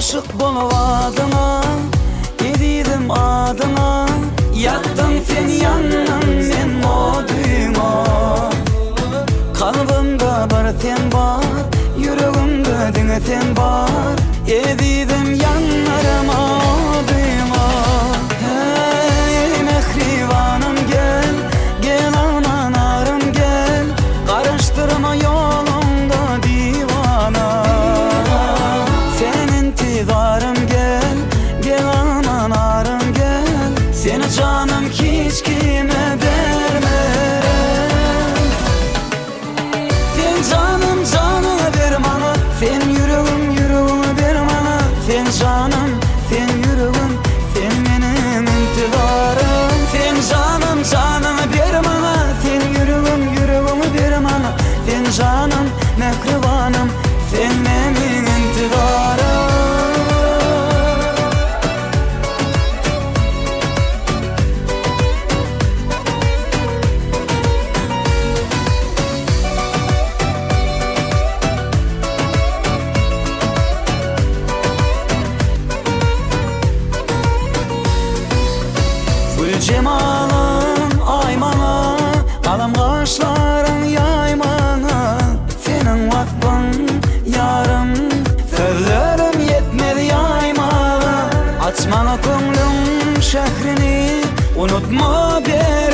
aşık bolwadyňa, edidim adyňa. Ýatdyň sen ýandan men modyňa. Kalbimde bir sen bar, yüreğimde diňe sen bar. Edidim ýanlaryma odyňa. Hey mehribanym gel, gel aman arım gel. Garaşdyrma ýolumda diwana. Sen intidarım gel, gel aman arım gel. Seni canım hiç kime bermerem. Sen canım canına ber bana, sen yüreğim yüreğime ber bana. Sen canım, sen yüreğim, sen benim intidarım. Sen canım canına ber bana, sen yüreğim yüreğime ber bana. Sen canım mehribanım, sen benim intidarım. Cemalın aymana, kalam kaşların yaymana. Senin vakfın yarım, sözlerim yetmedi yaymana. Açmana könglim şehrini, unutma beni.